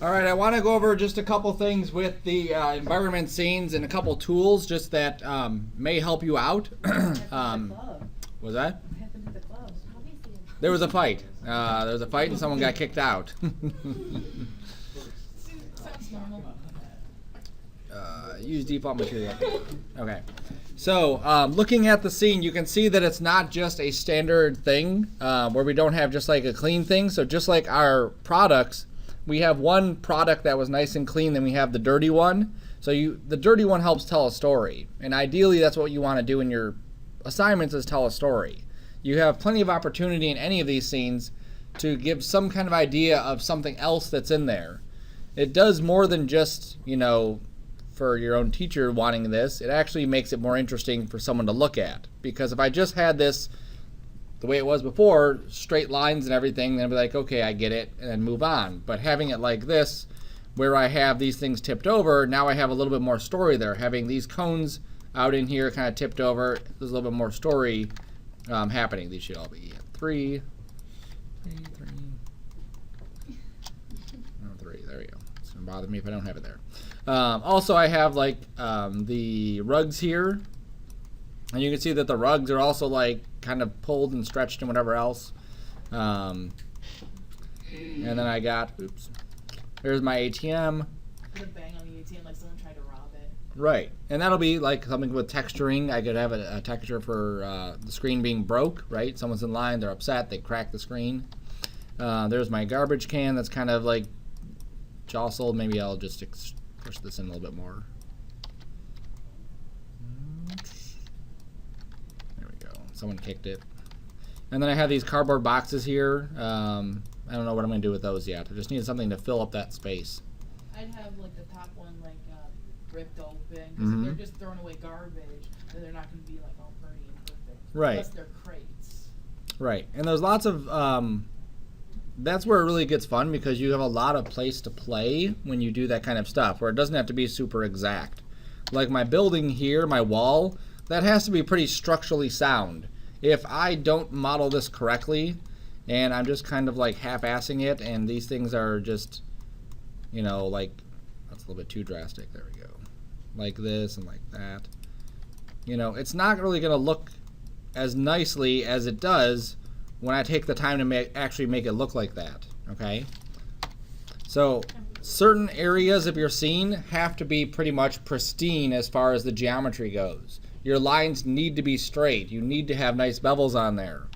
All right, I want to go over just a couple things with the environment scenes and a couple tools just that may help you out. Was that? What happened to the gloves? There was a fight. There was a fight and someone got kicked out. Sounds normal. Use default material. Okay. So looking at the scene, you can see that it's not just a standard thing where we don't have just like a clean thing. So just like our products, we have one product that was nice and clean, then we have the dirty one. So the dirty one helps tell a story. And ideally, that's what you want to do in your assignments is tell a story. You have plenty of opportunity in any of these scenes to give some kind of idea of something else that's in there. It does more than just, you know, for your own teacher wanting this. It actually makes it more interesting for someone to look at. Because if I just had this the way it was before, straight lines and everything, then I'd be like, okay, I get it, and then move on. But having it like this, where I have these things tipped over, now I have a little bit more story there. Having these cones out in here kind of tipped over, there's a little bit more story happening. These should all be 3. Oh, 3, there we go. It's gonna bother me if I don't have it there. Also, I have like the rugs here. And you can see that the rugs are also like kind of pulled and stretched and whatever else. And then I got, oops, there's my ATM. Put a bang on the ATM like someone tried to rob it. Right. And that'll be like something with texturing. I could have a texture for the screen being broke, right? Someone's in line, they're upset, they crack the screen. There's my garbage can that's kind of like jostled. Maybe I'll just push this in a little bit more. Someone kicked it. And then I have these cardboard boxes here. I don't know what I'm going to do with those yet. I just need something to fill up that space. I'd have like the top one like ripped open because if they're just throwing away garbage, then they're not going to be like all pretty and perfect. Right. Unless they're crates. Right. And there's lots of that's where it really gets fun because you have a lot of place to play when you do that kind of stuff where it doesn't have to be super exact. Like my building here, my wall, that has to be pretty structurally sound. If I don't model this correctly and I'm just kind of like half-assing it and these things are just, you know, like, that's a little bit too drastic. There we go. Like this and like that. You know, it's not really going to look as nicely as it does when I take the time to actually make it look like that, okay? So certain areas of your scene have to be pretty much pristine as far as the geometry goes. Your lines need to be straight. You need to have nice bevels on there.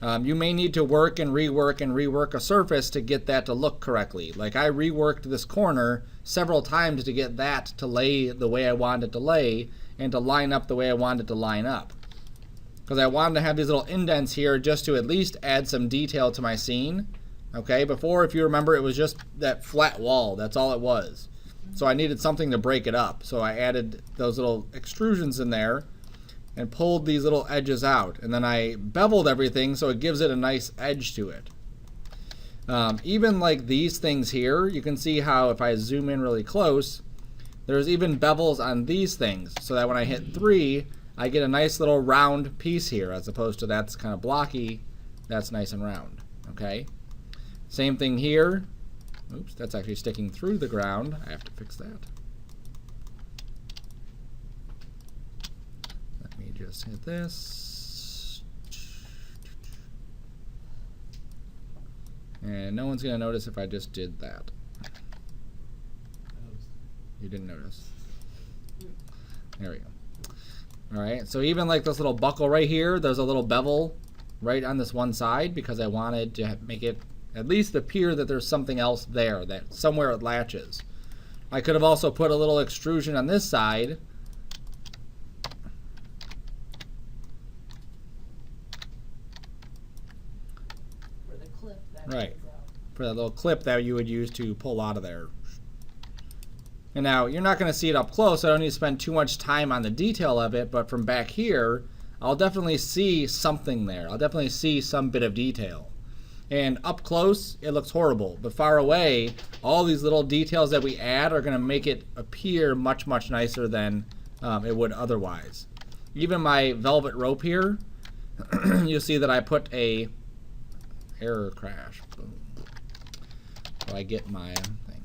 You may need to work and rework a surface to get that to look correctly. Like I reworked this corner several times to get that to lay the way I wanted it to lay and to line up the way I wanted it to line up. Because I wanted to have these little indents here just to at least add some detail to my scene. Okay, before, if you remember, it was just that flat wall. That's all it was. So I needed something to break it up. So I added those little extrusions in there and pulled these little edges out. And then I beveled everything so it gives it a nice edge to it. Even like these things here, you can see how if I zoom in really close, there's even bevels on these things. So that when I hit 3, I get a nice little round piece here as opposed to that's kind of blocky. That's nice and round. Okay. Same thing here. Oops, that's actually sticking through the ground. I have to fix that. Let me just hit this. And no one's going to notice if I just did that. You didn't notice. There we go. Alright, so even like this little buckle right here, there's a little bevel right on this one side because I wanted to make it at least appear that there's something else there, that somewhere it latches. I could have also put a little extrusion on this side. For the clip that right. goes out. For that little clip that you would use to pull out of there. And now, you're not going to see it up close, so I don't need to spend too much time on the detail of it, but from back here, I'll definitely see something there. I'll definitely see some bit of detail. And up close, it looks horrible. But far away, all these little details that we add are going to make it appear much, much nicer than it would otherwise. Even my velvet rope here, you'll see that I put a error crash. Boom. So I get my thing.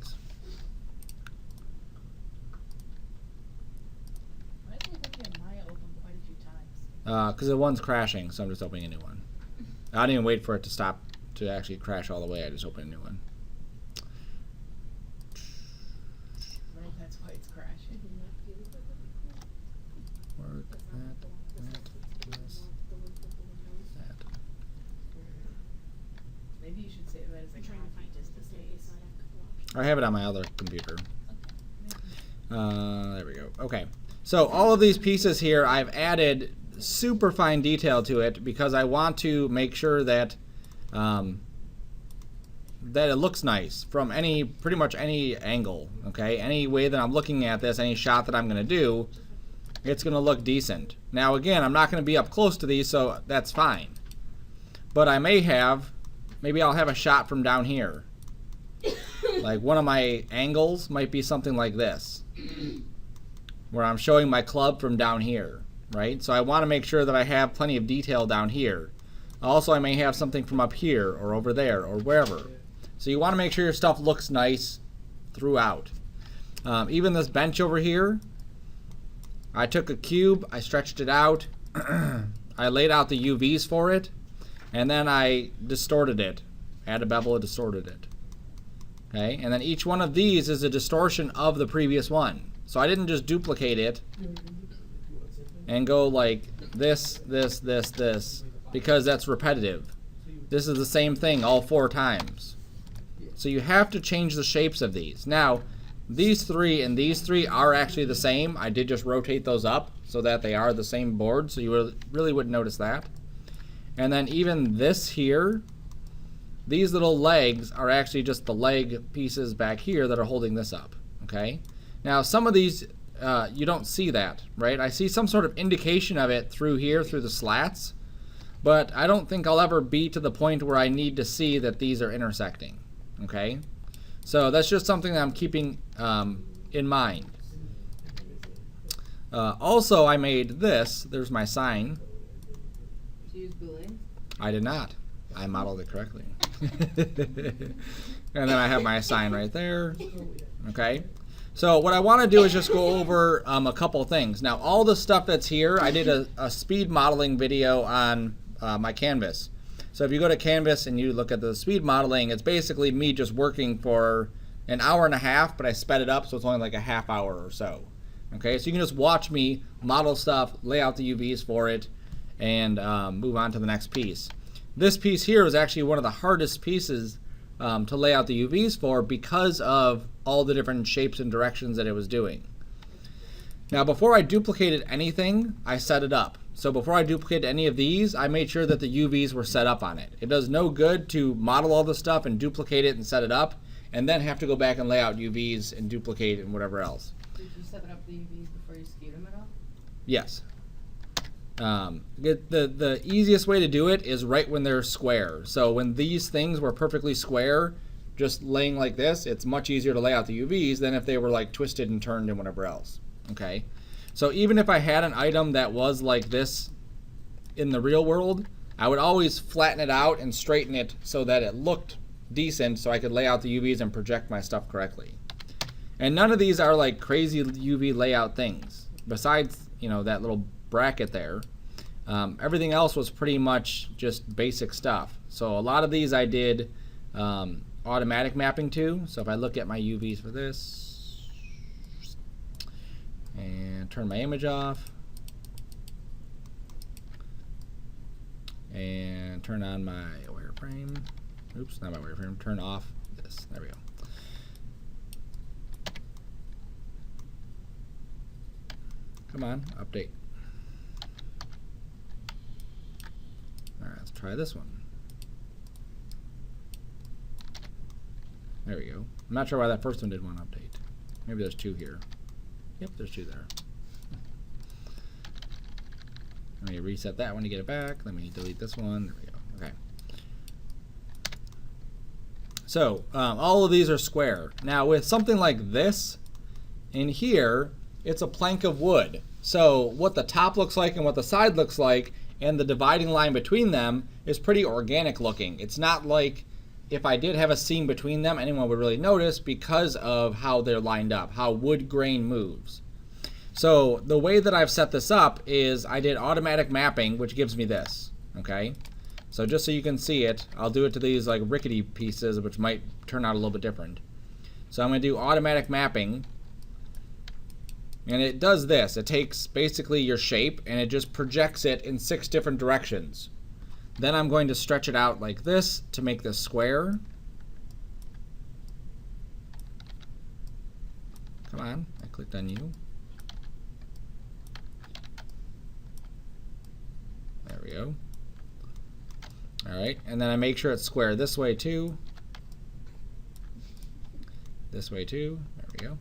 because the one's crashing, so I'm just opening a new one. I didn't even wait for it to stop to actually crash all the way. I just opened a new one. Right, that's why it's crashing. Work that, this, that. Maybe you should save it as a copy just in case. I have it on my other computer. There we go. Okay. So all of these pieces here, I've added super fine detail to it because I want to make sure that that it looks nice from pretty much any angle. Okay, any way that I'm looking at this, any shot that I'm going to do, it's going to look decent. Now again, I'm not going to be up close to these, so that's fine. But I maybe I'll have a shot from down here. Like one of my angles might be something like this, where I'm showing my club from down here, right? So I want to make sure that I have plenty of detail down here. Also, I may have something from up here or over there or wherever. So you want to make sure your stuff looks nice throughout. Even this bench over here, I took a cube, I stretched it out, I laid out the UVs for it, and then I distorted it. Added bevel and distorted it. Okay, and then each one of these is a distortion of the previous one. So I didn't just duplicate it and go like this, this, this, this, because that's repetitive. This is the same thing all 4 times. So you have to change the shapes of these. Now, these 3 and these 3 are actually the same. I did just rotate those up so that they are the same board, so you really wouldn't notice that. And then even this here, these little legs are actually just the leg pieces back here that are holding this up. Okay. Now some of these you don't see that, right? I see some sort of indication of it through here, through the slats, but I don't think I'll ever be to the point where I need to see that these are intersecting. Okay, so that's just something that I'm keeping in mind. Also, I made this. There's my sign. Did you use Boolean? I did not. I modeled it correctly. And then I have my sign right there. Okay. So what I want to do is just go over a couple things. Now, all the stuff that's here, I did a speed modeling video on my Canvas. So if you go to Canvas and you look at the speed modeling, it's basically me just working for an hour and a half, but I sped it up so it's only like a half hour or so. Okay, so you can just watch me model stuff, lay out the UVs for it, and move on to the next piece. This piece here is actually one of the hardest pieces to lay out the UVs for because of all the different shapes and directions that it was doing. Now before I duplicated anything, I set it up. So before I duplicated any of these, I made sure that the UVs were set up on it. It does no good to model all the stuff and duplicate it and set it up, and then have to go back and lay out UVs and duplicate and whatever else. Did you set up the UVs before you skewed them at all? Yes. The easiest way to do it is right when they're square. So when these things were perfectly square, just laying like this, it's much easier to lay out the UVs than if they were like twisted and turned and whatever else. Okay. So even if I had an item that was like this in the real world, I would always flatten it out and straighten it so that it looked decent so I could lay out the UVs and project my stuff correctly. And none of these are like crazy UV layout things. Besides, you know, that little bracket there, everything else was pretty much just basic stuff. So a lot of these I did automatic mapping to. So if I look at my UVs for this, and turn my image off, and turn on my wireframe. Oops, not my wireframe. Turn off this. There we go. Come on, update. All right, let's try this one. There we go. I'm not sure why that first one didn't want to update. Maybe there's 2 here. Yep, there's 2 there. Let me reset that one to get it back. Let me delete this one. There we go. Okay. So all of these are square. Now with something like this in here, it's a plank of wood. So what the top looks like and what the side looks like and the dividing line between them is pretty organic looking. It's not like if I did have a seam between them, anyone would really notice because of how they're lined up, how wood grain moves. So the way that I've set this up is I did automatic mapping, which gives me this, okay? So just so you can see it, I'll do it to these like rickety pieces, which might turn out a little bit different. So I'm going to do automatic mapping, and it does this. It takes basically your shape and it just projects it in 6 different directions. Then I'm going to stretch it out like this to make this square. Come on, I clicked on you. There we go. Alright, and then I make sure it's square this way too. This way too. There we go.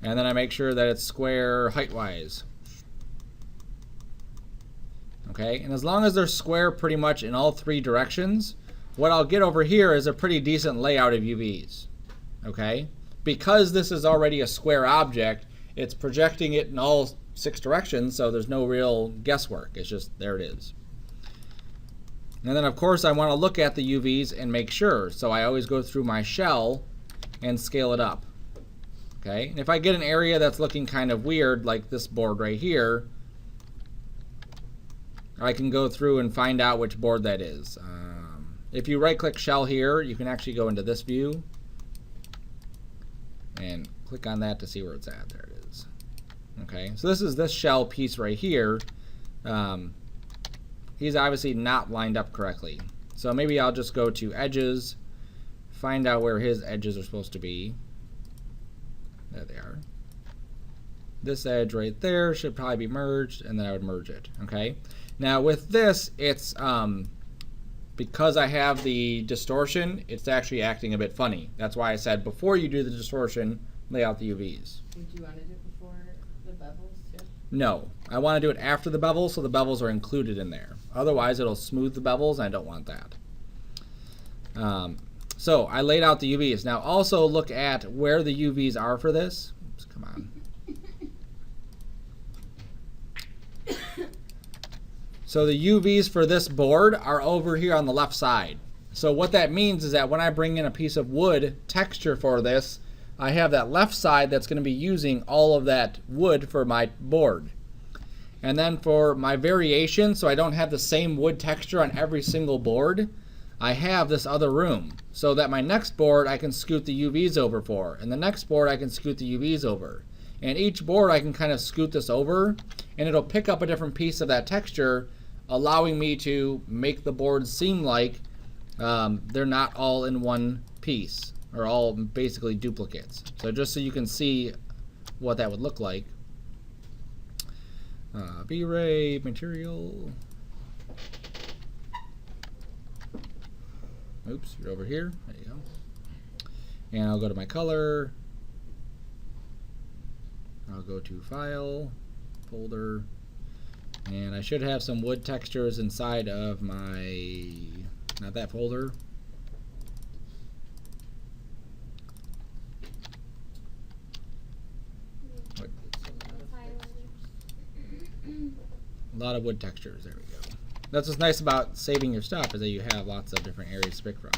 And then I make sure that it's square height-wise. Okay, and as long as they're square pretty much in all 3 directions, what I'll get over here is a pretty decent layout of UVs. Okay? Because this is already a square object, it's projecting it in all 6 directions, so there's no real guesswork. It's just, there it is. And then of course I want to look at the UVs and make sure. So I always go through my shell and scale it up. Okay, and if I get an area that's looking kind of weird, like this board right here, I can go through and find out which board that is. If you right click shell here, you can actually go into this view and click on that to see where it's at. There it is. Okay, so this is this shell piece right here. He's obviously not lined up correctly. So maybe I'll just go to edges, find out where his edges are supposed to be. There they are. This edge right there should probably be merged, and then I would merge it. Okay. Now with this, it's because I have the distortion, it's actually acting a bit funny. That's why I said before you do the distortion, lay out the UVs. Would you want to do it before the bevels too? No, I want to do it after the bevels, so the bevels are included in there. Otherwise, it'll smooth the bevels, and I don't want that. So I laid out the UVs. Now also look at where the UVs are for this. Oops, come on. So the UVs for this board are over here on the left side. So what that means is that when I bring in a piece of wood texture for this, I have that left side that's going to be using all of that wood for my board. And then for my variation, so I don't have the same wood texture on every single board, I have this other room. So that my next board I can scoot the UVs over for. And the next board I can scoot the UVs over. And each board I can kind of scoot this over, and it'll pick up a different piece of that texture, allowing me to make the boards seem like they're not all in one piece, or all basically duplicates. So just so you can see what that would look like. V-Ray material. Oops, you're over here. There you go. And I'll go to my color. I'll go to File, Folder, and I should have some wood textures inside of my, not that folder. A lot of wood textures, there we go. That's what's nice about saving your stuff, is that you have lots of different areas to pick from.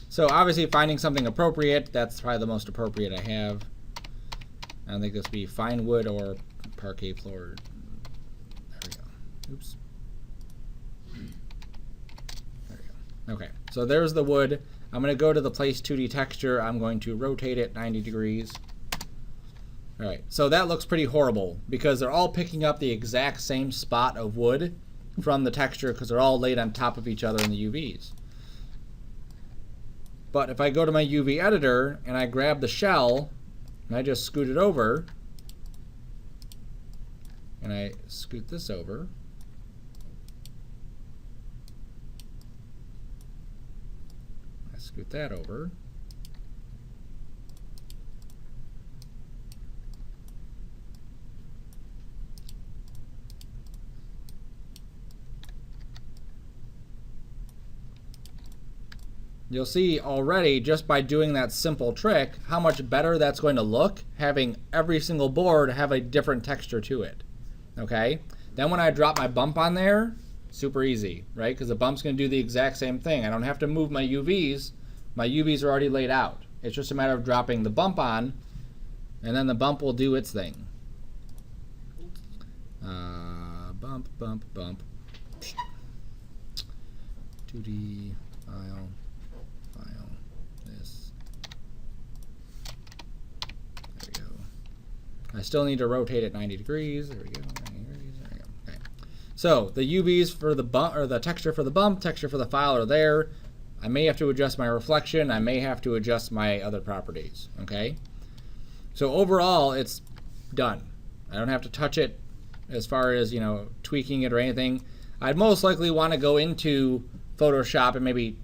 So obviously finding something appropriate, that's probably the most appropriate I have. I think this would be fine wood or parquet floor. There we go. Oops. There we go. Okay, so there's the wood. I'm going to go to the place 2D texture. I'm going to rotate it 90 degrees. All right, so that looks pretty horrible because they're all picking up the exact same spot of wood from the texture because they're all laid on top of each other in the UVs. But if I go to my UV editor and I grab the shell and I just scoot it over, and I scoot this over, I scoot that over, you'll see already just by doing that simple trick how much better that's going to look, having every single board have a different texture to it. Okay? Then when I drop my bump on there, super easy, right? Because the bump's going to do the exact same thing. I don't have to move my UVs. My UVs are already laid out. It's just a matter of dropping the bump on, and then the bump will do its thing. Bump, bump, bump. 2D, file, this. There we go. I still need to rotate it 90 degrees. There we go. 90 degrees. There we go. Okay. So the UVs for the bump, or the texture for the bump, texture for the file are there. I may have to adjust my reflection. I may have to adjust my other properties. Okay. So overall, it's done. I don't have to touch it as far as, you know, tweaking it or anything. I'd most likely want to go into Photoshop and maybe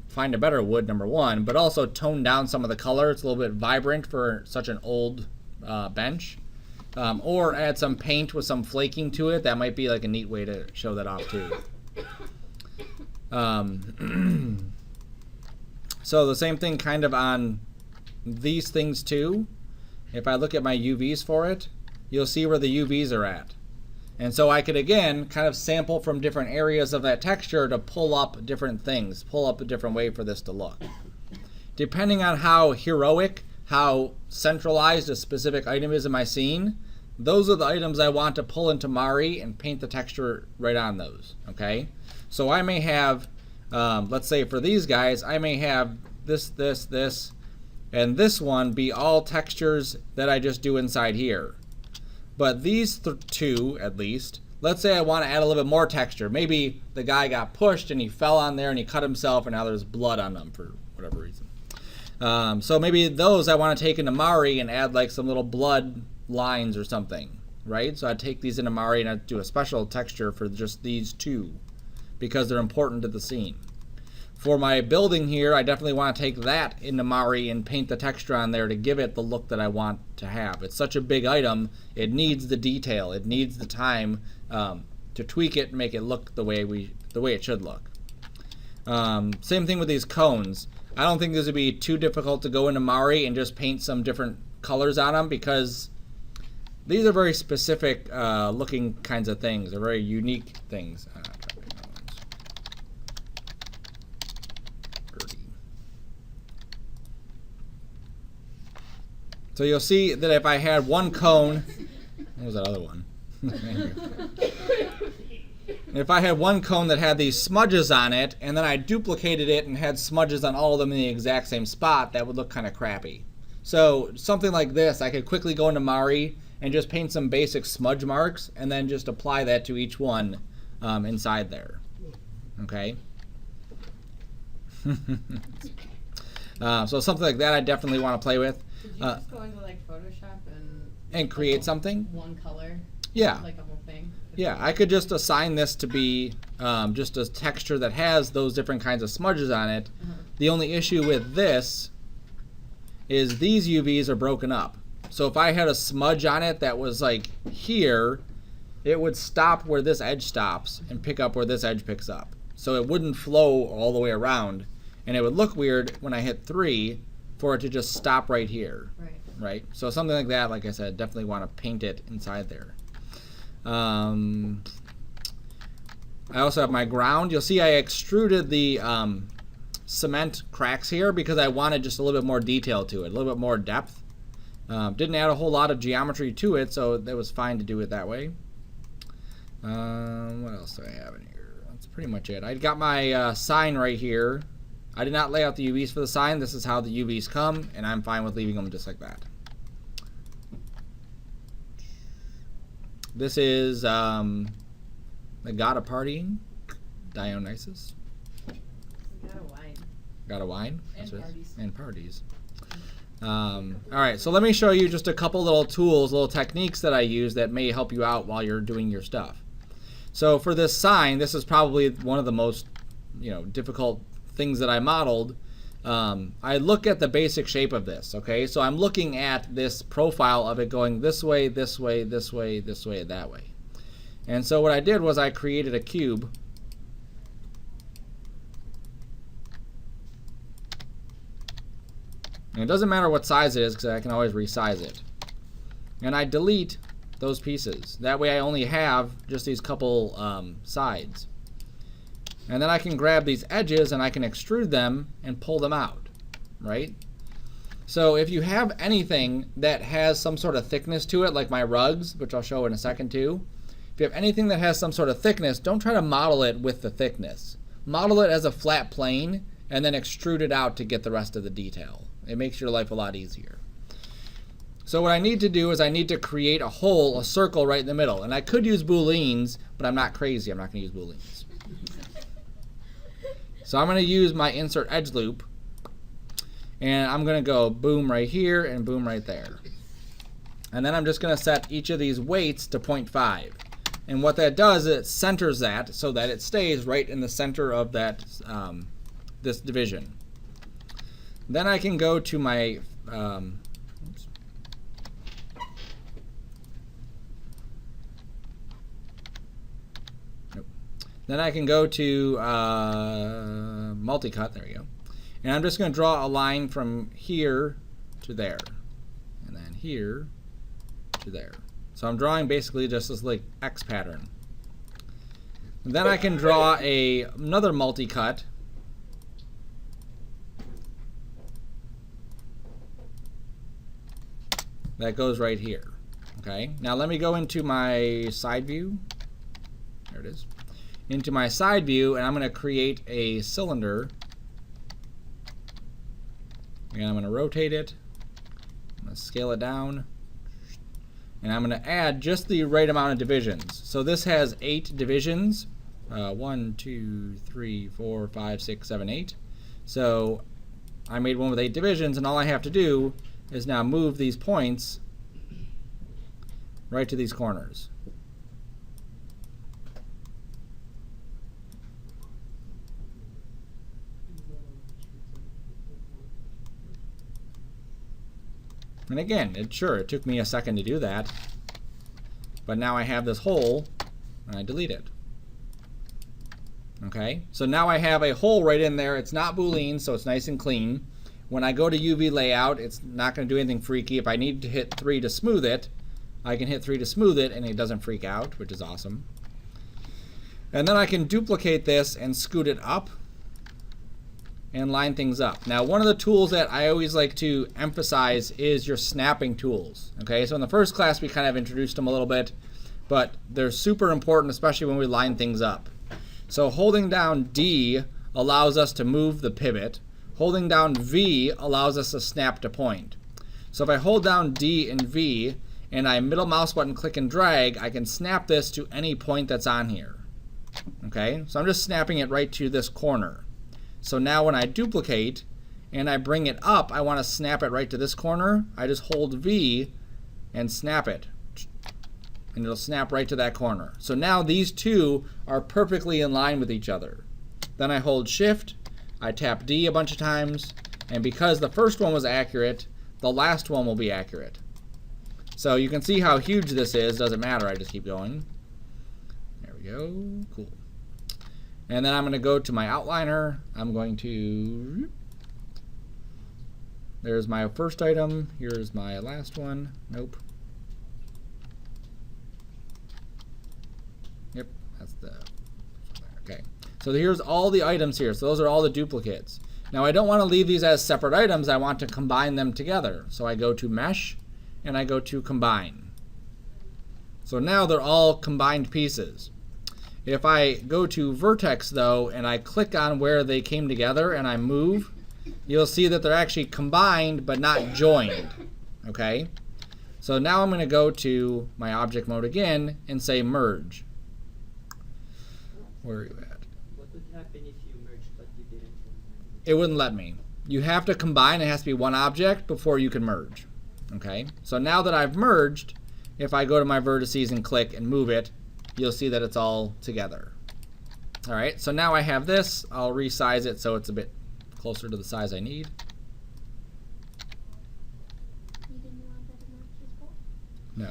find a better wood, number one, but also tone down some of the color. It's a little bit vibrant for such an old bench. Or add some paint with some flaking to it. That might be like a neat way to show that off too. So the same thing kind of on these things too. If I look at my UVs for it, you'll see where the UVs are at. And so I could, again, kind of sample from different areas of that texture to pull up different things, pull up a different way for this to look. Depending on how heroic, how centralized a specific item is in my scene, those are the items I want to pull into Mari and paint the texture right on those, okay? So I may have, let's say for these guys, I may have this, this, this, and this one be all textures that I just do inside here. But these two, at least, let's say I want to add a little bit more texture. Maybe the guy got pushed and he fell on there and he cut himself and now there's blood on them for whatever reason. So maybe those I want to take into Mari and add like some little blood lines or something, right? So I'd take these into Mari and I'd do a special texture for just these two because they're important to the scene. For my building here, I definitely want to take that into Mari and paint the texture on there to give it the look that I want to have. It's such a big item, it needs the detail, it needs the time to tweak it and make it look the way it should look. Same thing with these cones. I don't think this would be too difficult to go into Mari and just paint some different colors on them because these are very specific looking kinds of things. They're very unique things. So you'll see that if I had one cone, what was that other one? If I had one cone that had these smudges on it, and then I duplicated it and had smudges on all of them in the exact same spot, that would look kind of crappy. So something like this, I could quickly go into Mari and just paint some basic smudge marks, and then just apply that to each one inside there. Okay? So something like that I definitely want to play with. Did you just go into like Photoshop and create something? One color? Yeah. Like a whole thing? Yeah, I could just assign this to be just a texture that has those different kinds of smudges on it. The only issue with this is these UVs are broken up. So if I had a smudge on it that was like here, it would stop where this edge stops and pick up where this edge picks up. So it wouldn't flow all the way around. And it would look weird when I hit 3 for it to just stop right here. Right? So something like that, like I said, definitely want to paint it inside there. I also have my ground. You'll see I extruded the cement cracks here because I wanted just a little bit more detail to it, a little bit more depth. Didn't add a whole lot of geometry to it, so that was fine to do it that way. What else do I have in here? That's pretty much it. I got my sign right here. I did not lay out the UVs for the sign. This is how the UVs come, and I'm fine with leaving them just like that. This is the God of Partying, Dionysus. Got a wine. Got a wine? And parties. And parties. All right, so let me show you just a couple little tools, little techniques that I use that may help you out while you're doing your stuff. So for this sign, this is probably one of the most, difficult things that I modeled. I look at the basic shape of this, okay? So I'm looking at this profile of it going this way, this way, this way, this way, that way. And so what I did was I created a cube. And it doesn't matter what size it is because I can always resize it. And I delete those pieces. That way I only have just these couple sides. And then I can grab these edges and I can extrude them and pull them out, right? So if you have anything that has some sort of thickness to it, like my rugs, which I'll show in a second too, if you have anything that has some sort of thickness, don't try to model it with the thickness. Model it as a flat plane and then extrude it out to get the rest of the detail. It makes your life a lot easier. So what I need to do is I need to create a hole, a circle right in the middle. And I could use booleans, but I'm not crazy. I'm not going to use booleans. So I'm going to use my insert edge loop. And I'm going to go boom right here and boom right there. And then I'm just going to set each of these weights to 0.5. And what that does is it centers that so that it stays right in the center of that this division. Then I can go to my Then I can go to multi-cut, there we go. And I'm just going to draw a line from here to there. And then here to there. So I'm drawing basically just this like X pattern. And then I can draw another multi-cut. That goes right here. Okay. Now let me go into my side view. There it is. Into my side view, and I'm going to create a cylinder. And I'm going to rotate it. I'm going to scale it down. And I'm going to add just the right amount of divisions. So this has 8 divisions. 1, 2, 3, 4, 5, 6, 7, 8. So I made one with 8 divisions, and all I have to do is now move these points right to these corners. And again, it took me a second to do that, but now I have this hole, and I delete it. Okay, so now I have a hole right in there. It's not Boolean, so it's nice and clean. When I go to UV layout, it's not going to do anything freaky. If I need to hit 3 to smooth it, I can hit 3 to smooth it, and it doesn't freak out, which is awesome. And then I can duplicate this and scoot it up and line things up. Now, one of the tools that I always like to emphasize is your snapping tools. Okay, so in the first class we kind of introduced them a little bit, but they're super important, especially when we line things up. So holding down D allows us to move the pivot. Holding down V allows us to snap to point. So if I hold down D and V and I middle mouse button click and drag, I can snap this to any point that's on here. Okay, so I'm just snapping it right to this corner. So now when I duplicate and I bring it up, I want to snap it right to this corner. I just hold V and snap it. And it'll snap right to that corner. So now these two are perfectly in line with each other. Then I hold Shift, I tap D a bunch of times, and because the first one was accurate, the last one will be accurate. So you can see how huge this is. Doesn't matter, I just keep going. There we go, cool. And then I'm going to go to my outliner. I'm going to, there's my first item, here's my last one, nope. Yep, that's the, okay. So here's all the items here, so those are all the duplicates. Now I don't want to leave these as separate items, I want to combine them together. So I go to Mesh, and I go to Combine. So now they're all combined pieces. If I go to Vertex though, and I click on where they came together and I move, you'll see that they're actually combined but not joined. Okay? So now I'm going to go to my object mode again and say merge. Where are you at? What would happen if you merged but you didn't combine? It wouldn't let me. You have to combine, it has to be one object before you can merge. Okay? So now that I've merged, if I go to my vertices and click and move it, you'll see that it's all together. All right, so now I have this. I'll resize it so it's a bit closer to the size I need. You didn't want that to match as well? No.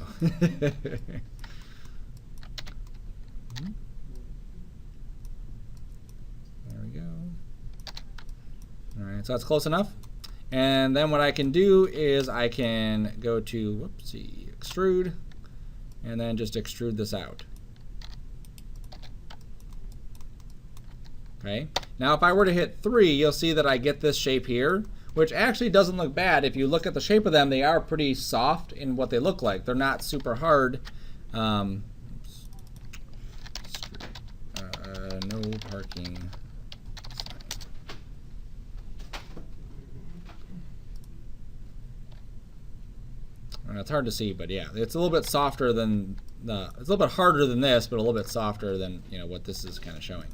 There we go. All right, so that's close enough. And then what I can do is I can go to, whoopsie, extrude, and then just extrude this out. Okay. Now if I were to hit 3, you'll see that I get this shape here, which actually doesn't look bad. If you look at the shape of them, they are pretty soft in what they look like. They're not super hard. No parking sign. It's hard to see, but yeah, it's a little bit softer than it's a little bit harder than this, but a little bit softer than what this is kind of showing.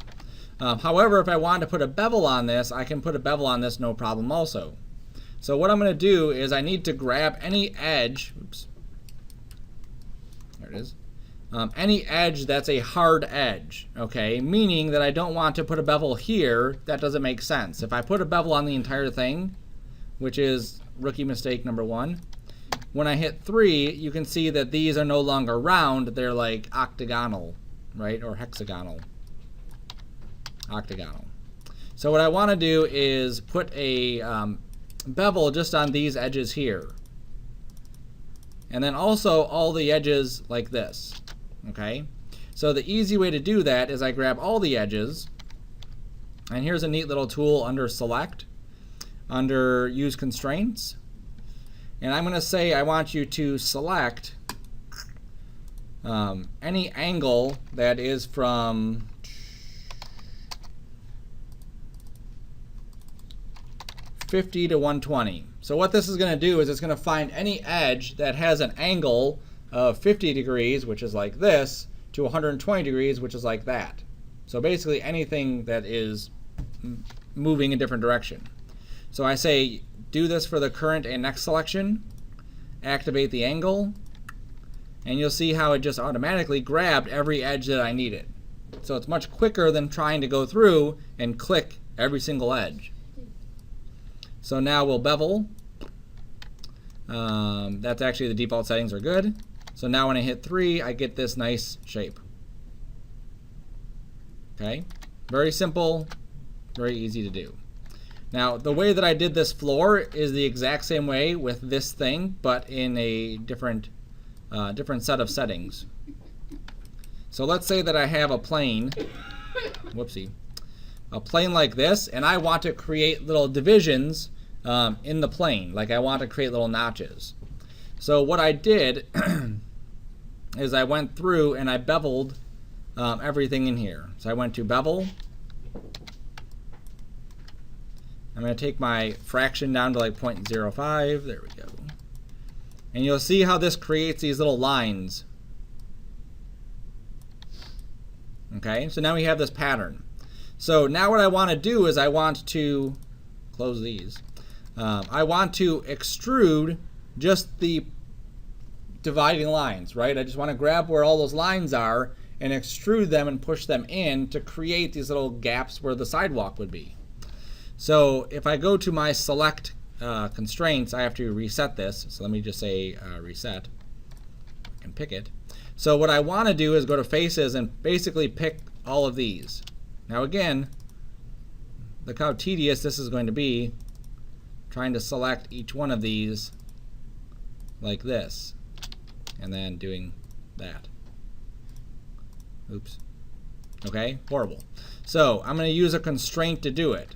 However, if I wanted to put a bevel on this, I can put a bevel on this no problem also. So what I'm going to do is I need to grab any edge. Oops. There it is. Any edge that's a hard edge, okay? Meaning that I don't want to put a bevel here. That doesn't make sense. If I put a bevel on the entire thing, which is rookie mistake number 1, when I hit 3, you can see that these are no longer round. They're like octagonal, right? Or hexagonal. Octagonal. So what I want to do is put a bevel just on these edges here. And then also all the edges like this. Okay? So the easy way to do that is I grab all the edges. And here's a neat little tool under Select, under Use Constraints. And I'm going to say I want you to select any angle that is from 50 to 120. So what this is going to do is it's going to find any edge that has an angle of 50 degrees, which is like this, to 120 degrees, which is like that. So basically anything that is moving in a different direction. So I say do this for the current and next selection, activate the angle, and you'll see how it just automatically grabbed every edge that I needed. So it's much quicker than trying to go through and click every single edge. So now we'll bevel. That's actually the default settings are good. So now when I hit 3, I get this nice shape. Okay, very simple, very easy to do. Now, the way that I did this floor is the exact same way with this thing, but in a different set of settings. So let's say that I have a plane, whoopsie, a plane like this, and I want to create little divisions in the plane, like I want to create little notches. So what I did is I went through and I beveled everything in here. So I went to Bevel. I'm going to take my fraction down to like 0.05. There we go. And you'll see how this creates these little lines. Okay, so now we have this pattern. So now what I want to do is I want to close these. I want to extrude just the dividing lines, right? I just want to grab where all those lines are and extrude them and push them in to create these little gaps where the sidewalk would be. So if I go to my select constraints, I have to reset this. So let me just say reset and pick it. So what I want to do is go to faces and basically pick all of these. Now again, look how tedious this is going to be trying to select each one of these like this and then doing that. Oops. Okay, horrible. So I'm going to use a constraint to do it.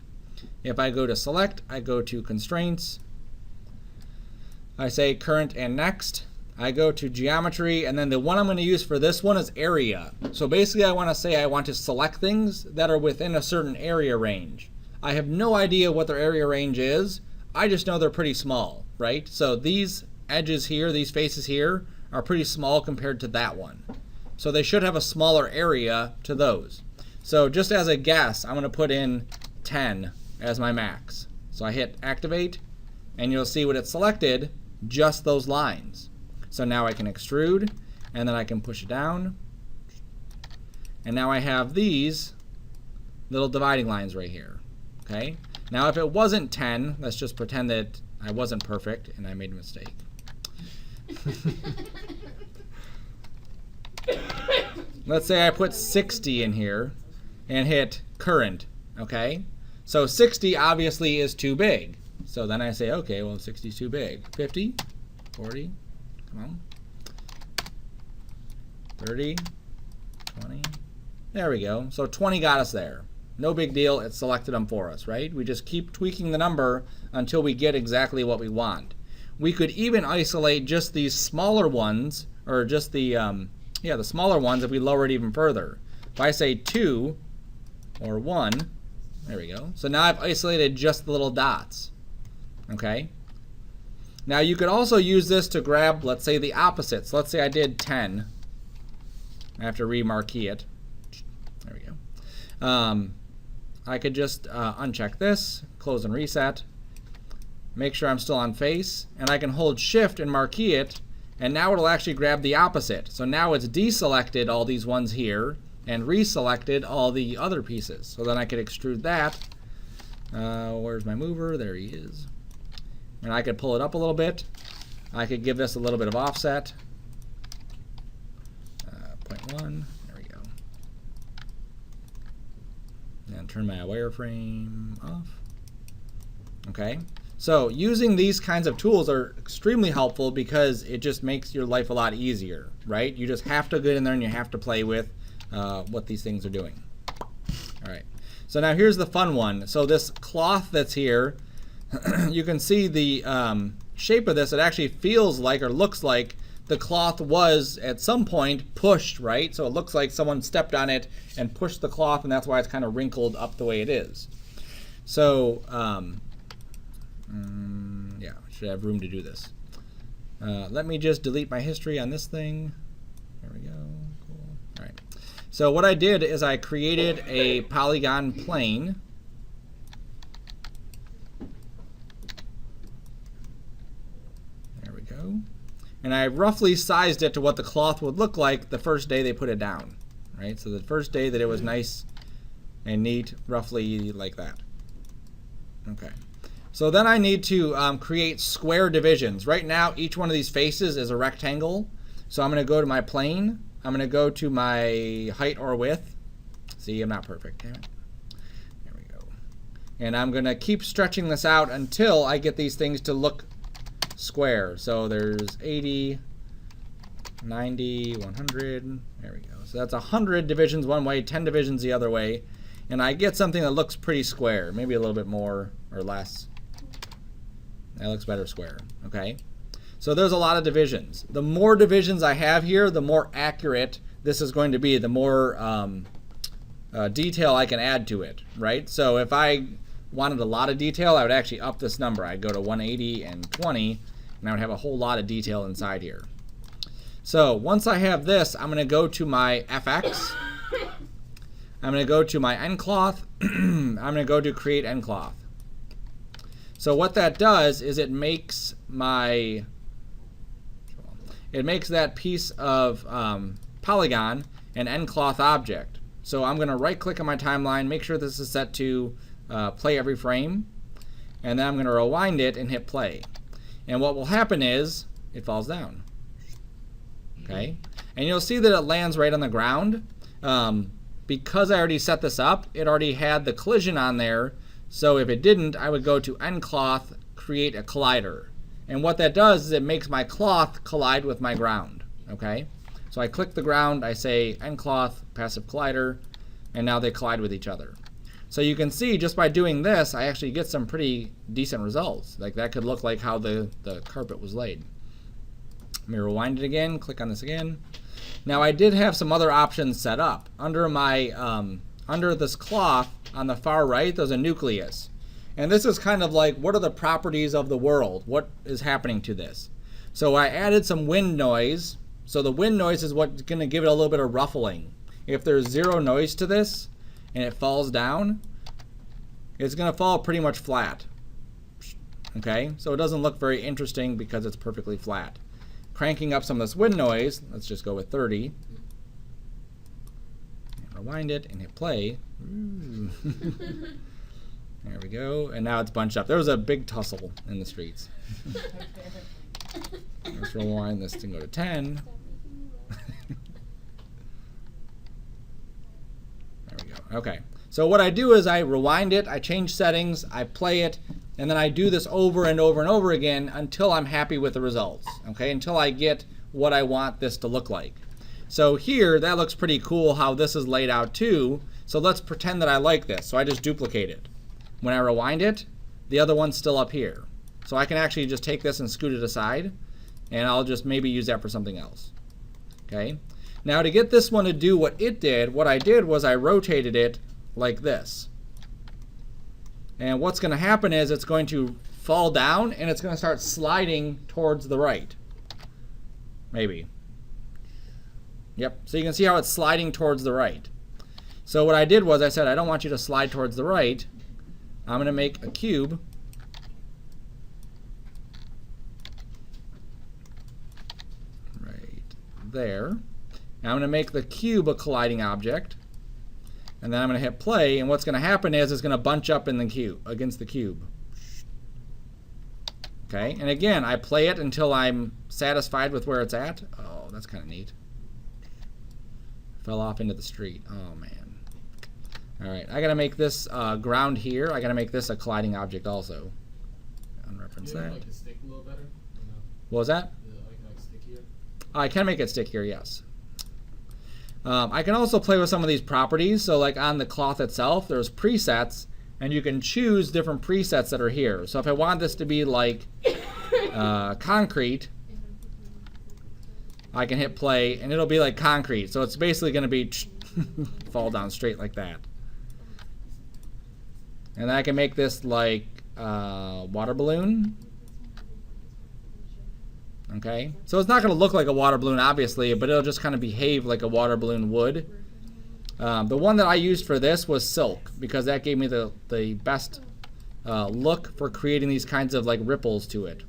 If I go to select, I go to constraints, I say current and next, I go to geometry, and then the one I'm going to use for this one is area. So basically I want to say I want to select things that are within a certain area range. I have no idea what their area range is, I just know they're pretty small, right? So these edges here, these faces here, are pretty small compared to that one. So they should have a smaller area to those. So just as a guess, I'm going to put in 10 as my max. So I hit activate, and you'll see what it selected, just those lines. So now I can extrude, and then I can push it down. And now I have these little dividing lines right here. Okay? Now if it wasn't 10, let's just pretend that I wasn't perfect and I made a mistake. Let's say I put 60 in here and hit current, okay? So 60 obviously is too big. So then I say, okay, well 60 is too big. 50, 40, come on. 30, 20, there we go. So 20 got us there. No big deal, it selected them for us, right? We just keep tweaking the number until we get exactly what we want. We could even isolate just these smaller ones, or just the smaller ones if we lower it even further. If I say 2, or 1. There we go. So now I've isolated just the little dots. Okay. Now you could also use this to grab, let's say, the opposites. Let's say I did 10. I have to remarquee it. There we go. I could just uncheck this, close and reset, make sure I'm still on face, and I can hold shift and marquee it, and now it'll actually grab the opposite. So now it's deselected all these ones here and reselected all the other pieces. So then I could extrude that. Where's my mover? There he is. And I could pull it up a little bit. I could give this a little bit of offset. 0.1. There we go. And turn my wireframe off. Okay. So using these kinds of tools are extremely helpful because it just makes your life a lot easier, right? You just have to get in there and you have to play with what these things are doing. All right. So now here's the fun one. So this cloth that's here, you can see the shape of this. It actually feels like or looks like the cloth was at some point pushed, right? So it looks like someone stepped on it and pushed the cloth, and that's why it's kind of wrinkled up the way it is. So yeah, should have room to do this. Let me just delete my history on this thing. There we go. Cool. All right. So what I did is I created a polygon plane. There we go. And I roughly sized it to what the cloth would look like the first day they put it down, right? So the first day that it was nice and neat, roughly like that. Okay. So then I need to create square divisions. Right now, each one of these faces is a rectangle. So I'm going to go to my plane. I'm going to go to my height or width. See, I'm not perfect. Damn it. There we go. And I'm going to keep stretching this out until I get these things to look square. So there's 80, 90, 100. There we go. So that's 100 divisions one way, 10 divisions the other way. And I get something that looks pretty square. Maybe a little bit more or less. That looks better square. Okay. So there's a lot of divisions. The more divisions I have here, the more accurate this is going to be, the more detail I can add to it, right? So if I wanted a lot of detail, I would actually up this number. I'd go to 180 and 20, and I would have a whole lot of detail inside here. So once I have this, I'm going to go to my FX. I'm going to go to my Ncloth. I'm going to go to Create Ncloth. So what that does is it makes that piece of polygon an Ncloth object. So I'm going to right click on my timeline, make sure this is set to play every frame, and then I'm going to rewind it and hit play. And what will happen is it falls down. Okay, and you'll see that it lands right on the ground. Because I already set this up, it already had the collision on there. So if it didn't, I would go to Ncloth, create a collider. And what that does is it makes my cloth collide with my ground. Okay, so I click the ground, I say Ncloth, passive collider, and now they collide with each other. So you can see just by doing this, I actually get some pretty decent results. Like that could look like how the carpet was laid. Let me rewind it again, click on this again. Now I did have some other options set up. Under my under this cloth on the far right, there's a nucleus. And this is kind of like, what are the properties of the world? What is happening to this? So I added some wind noise. So the wind noise is what's going to give it a little bit of ruffling. If there's zero noise to this and it falls down, it's going to fall pretty much flat. Okay, so it doesn't look very interesting because it's perfectly flat. Cranking up some of this wind noise, let's just go with 30. Rewind it and hit play. There we go. And now it's bunched up. There was a big tussle in the streets. Let's rewind this and go to 10. There we go. Okay. So what I do is I rewind it, I change settings, I play it, and then I do this over and over and over again until I'm happy with the results. Okay, until I get what I want this to look like. So here, that looks pretty cool how this is laid out too. So let's pretend that I like this. So I just duplicate it. When I rewind it, the other one's still up here. So I can actually just take this and scoot it aside, and I'll just maybe use that for something else. Okay. Now to get this one to do what it did, what I did was I rotated it like this. And what's going to happen is it's going to fall down and it's going to start sliding towards the right. Maybe. Yep, so you can see how it's sliding towards the right. So what I did was I said I don't want you to slide towards the right. I'm going to make a cube. Right there. And I'm going to make the cube a colliding object. And then I'm going to hit play, and what's going to happen is it's going to bunch up in the cube, against the cube. Okay, and again, I play it until I'm satisfied with where it's at. Oh, that's kind of neat. Fell off into the street. Oh, man. All right, I got to make this ground here. I got to make this a colliding object also. Unreference that. Like to stick a little better? No. What was that? Like stickier? I can make it stickier, yes. I can also play with some of these properties. So like on the cloth itself, there's presets, and you can choose different presets that are here. So if I want this to be like concrete, I can hit play, and it'll be like concrete. So it's basically going to be fall down straight like that. And I can make this like water balloon. Okay, so it's not going to look like a water balloon, obviously, but it'll just kind of behave like a water balloon would. The one that I used for this was silk, because that gave me the best look for creating these kinds of like ripples to it.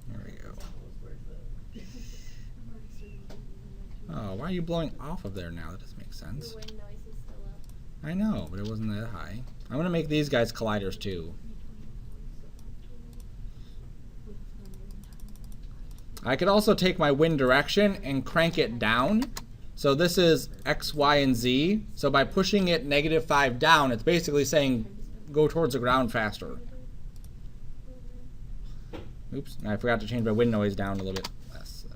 There we go. Oh, why are you blowing off of there now? That doesn't make sense. The wind noise is still up. I know, but it wasn't that high. I'm going to make these guys colliders too. I could also take my wind direction and crank it down. So this is X, Y, and Z. So by pushing it -5 down, it's basically saying go towards the ground faster. Oops, I forgot to change my wind noise down a little bit less.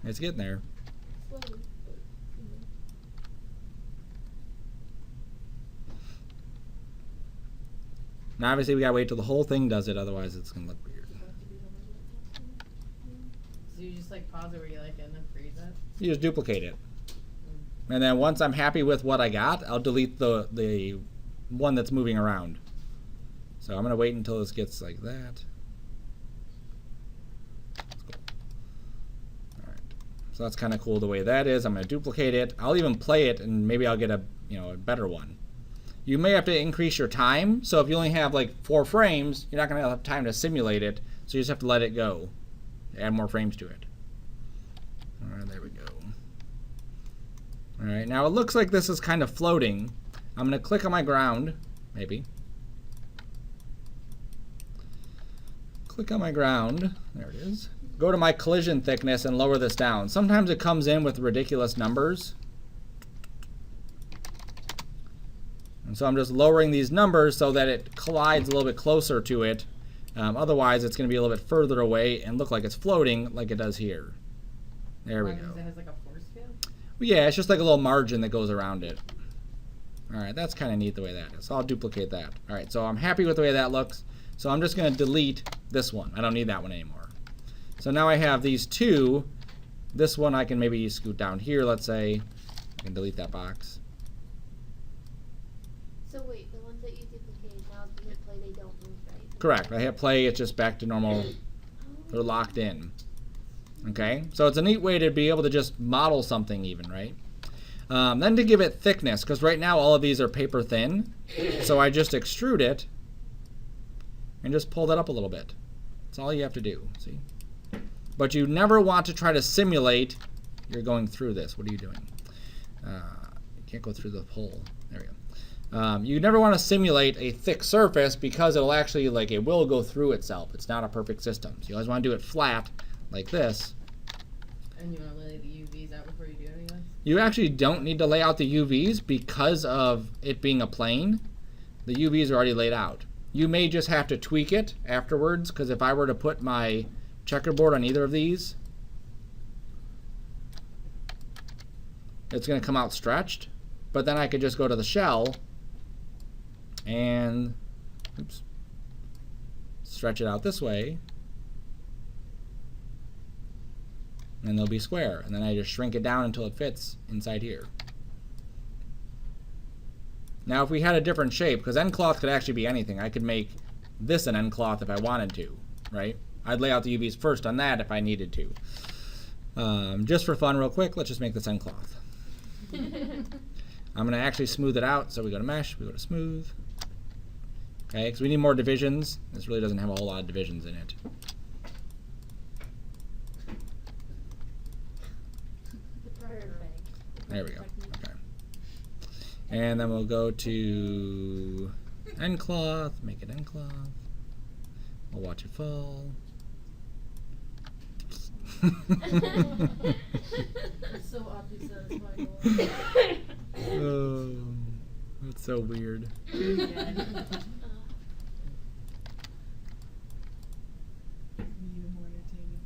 It's getting there. Slowly. Now obviously we gotta wait till the whole thing does it, otherwise it's gonna look weird. So you just like pause it where you like end up freeze it? You just duplicate it. And then once I'm happy with what I got, I'll delete the one that's moving around. So I'm gonna wait until this gets like that. So that's kind of cool the way that is. I'm going to duplicate it. I'll even play it, and maybe I'll get a better one. You may have to increase your time. So if you only have like 4 frames, you're not going to have time to simulate it. So you just have to let it go. Add more frames to it. All right, there we go. All right, now it looks like this is kind of floating. I'm going to click on my ground, maybe. Click on my ground. There it is. Go to my collision thickness and lower this down. Sometimes it comes in with ridiculous numbers. And so I'm just lowering these numbers so that it collides a little bit closer to it. Otherwise, it's going to be a little bit further away and look like it's floating like it does here. There we go. Because it has like a force field? Well, yeah, it's just like a little margin that goes around it. All right, that's kind of neat the way that is. So I'll duplicate that. All right, so I'm happy with the way that looks. So I'm just going to delete this one. I don't need that one anymore. So now I have these two. This one I can maybe scoot down here, let's say. I can delete that box. So wait, the ones that you duplicated, now if you hit play, they don't move, right? Correct. I hit play, it's just back to normal. They're locked in. Okay, so it's a neat way to be able to just model something even, right? Then to give it thickness, because right now all of these are paper thin. So I just extrude it and just pull that up a little bit. That's all you have to do, see? But you never want to try to simulate you're going through this. What are you doing? You can't go through the hole. There we go. You never want to simulate a thick surface because it'll actually, like, it will go through itself. It's not a perfect system. So you always want to do it flat, like this. And you want to lay the UVs out before you do anything? You actually don't need to lay out the UVs because of it being a plane. The UVs are already laid out. You may just have to tweak it afterwards, because if I were to put my checkerboard on either of these, it's going to come out stretched. But then I could just go to the shell and stretch it out this way, and they'll be square. And then I just shrink it down until it fits inside here. Now if we had a different shape, because Ncloth could actually be anything, I could make this an Ncloth if I wanted to, right? I'd lay out the UVs first on that if I needed to. Just for fun, real quick, let's just make this Ncloth. I'm going to actually smooth it out, so we go to Mesh, we go to Smooth. Okay, because we need more divisions. This really doesn't have a whole lot of divisions in it. There we go. Okay. And then we'll go to Ncloth, make it Ncloth. We'll watch it fall. It's so oddly satisfying. Oh, that's so weird. Even more entertaining.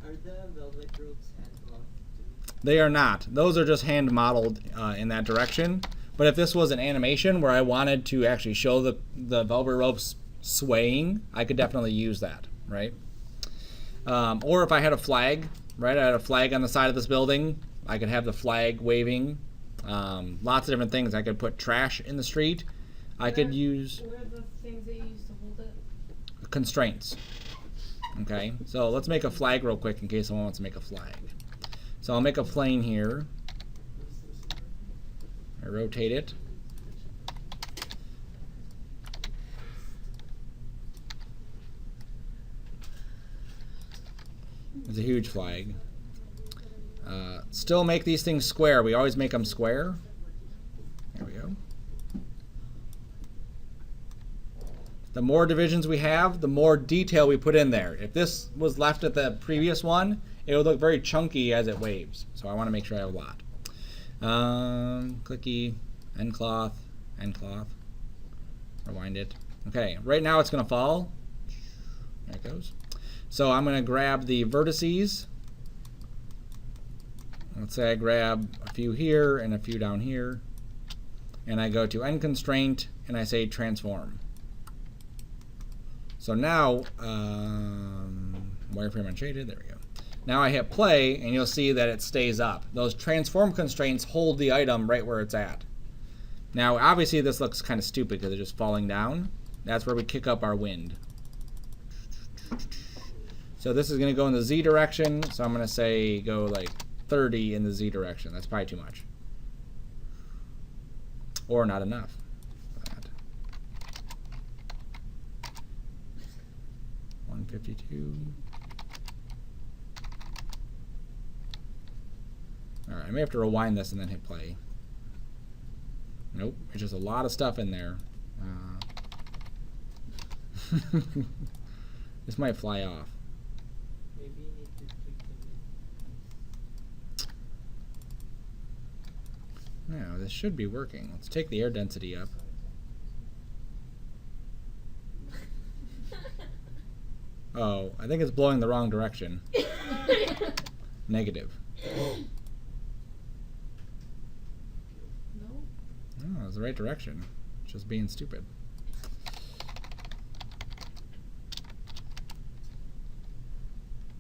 Are the velvet ropes hand-cloth too? They are not. Those are just hand modeled in that direction. But if this was an animation where I wanted to actually show the velvet ropes swaying, I could definitely use that, right? Or if I had a flag, right? I had a flag on the side of this building. I could have the flag waving. Lots of different things. I could put trash in the street. I could use What are the things that you use to hold it? constraints. Okay, so let's make a flag real quick in case someone wants to make a flag. So I'll make a plane here. I rotate it. It's a huge flag. Still make these things square. We always make them square. There we go. The more divisions we have, the more detail we put in there. If this was left at the previous one, it would look very chunky as it waves. So I want to make sure I have a lot. Clicky, Ncloth, Ncloth. Rewind it. Okay, right now it's going to fall. There it goes. So I'm going to grab the vertices. Let's say I grab a few here and a few down here. And I go to End Constraint and I say Transform. So now, wireframe unshaded, there we go. Now I hit play and you'll see that it stays up. Those transform constraints hold the item right where it's at. Now obviously this looks kind of stupid because it's just falling down. That's where we kick up our wind. So this is going to go in the Z direction, so I'm going to say go like 30 in the Z direction. That's probably too much. Or not enough. 152. Alright, I may have to rewind this and then hit play. Nope, there's just a lot of stuff in there. This might fly off. Maybe you need to tweak the No, this should be working. Let's take the air density up. Oh, I think it's blowing the wrong direction. Negative. No? Oh, it's the right direction. It's just being stupid.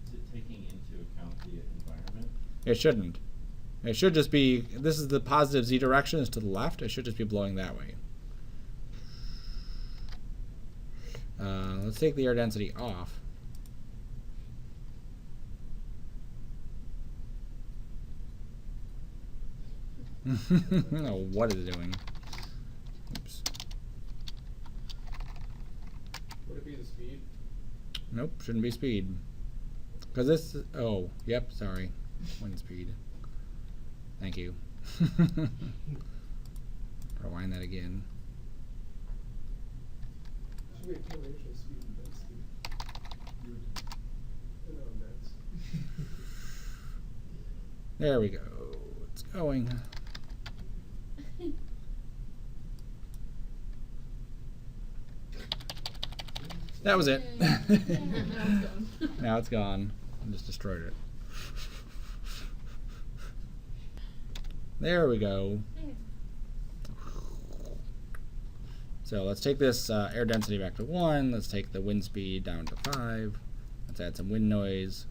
Is it taking into account the environment? It shouldn't. It should just be, this is the positive Z direction, is to the left. It should just be blowing that way. Let's take the air density off. Oh, what is it doing? Oops. Would it be the speed? Nope, shouldn't be speed. Because this, oh, yep, sorry. Wind speed. Thank you. Rewind that again. Should be a combination of speed and density. There we go. It's going. That was it. Now it's gone. Now it's gone. I just destroyed it. There we go. So let's take this air density back to 1. Let's take the wind speed down to 5. Let's add some wind noise.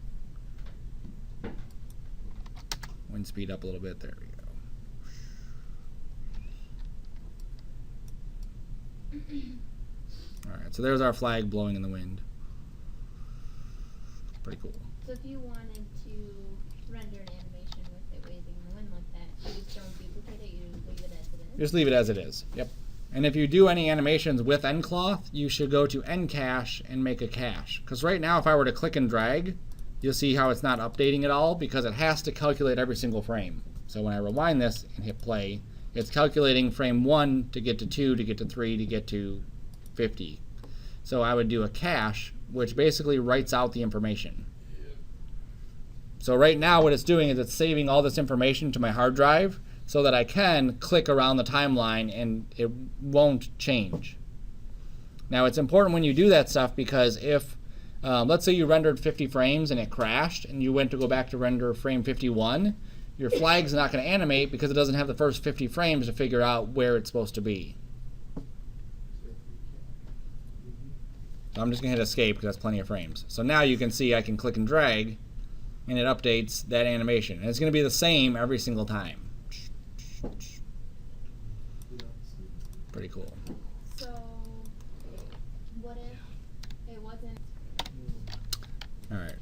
Wind speed up a little bit. There we go. Alright, so there's our flag blowing in the wind. Pretty cool. So if you wanted to render an animation with it waving in the wind like that, you just don't duplicate it, you just leave it as it is? Just leave it as it is. Yep. And if you do any animations with Ncloth, you should go to Ncache and make a cache. Because right now, if I were to click and drag, you'll see how it's not updating at all because it has to calculate every single frame. So when I rewind this and hit play, it's calculating frame 1 to get to 2, to get to 3, to get to 50. So I would do a cache, which basically writes out the information. So right now what it's doing is it's saving all this information to my hard drive so that I can click around the timeline and it won't change. Now it's important when you do that stuff because if, let's say you rendered 50 frames and it crashed and you went to go back to render frame 51, your flag's not going to animate because it doesn't have the first 50 frames to figure out where it's supposed to be. So I'm just going to hit escape because that's plenty of frames. So now you can see I can click and drag and it updates that animation. And it's going to be the same every single time. Pretty cool. So, what if it wasn't? Alright.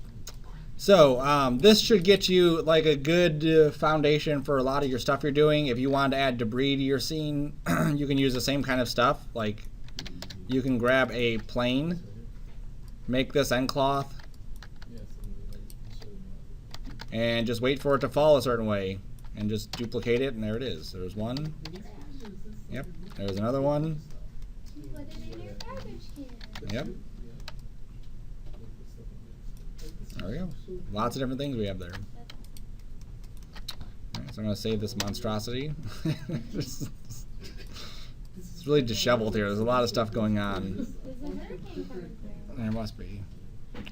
So this should get you like a good foundation for a lot of your stuff you're doing. If you want to add debris to your scene, you can use the same kind of stuff. Like you can grab a plane, make this Ncloth, and just wait for it to fall a certain way. And just duplicate it, and there it is. There's one. Yep. There's another one. Put it in your garbage can. Yep. There we go. Lots of different things we have there. Alright, so I'm going to save this monstrosity. It's really disheveled here. There's a lot of stuff going on. There's a hurricane coming through. There must be.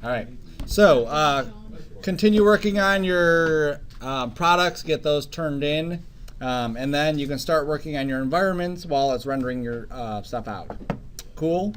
Alright. So, continue working on your products, get those turned in, and then you can start working on your environments while it's rendering your stuff out. Cool?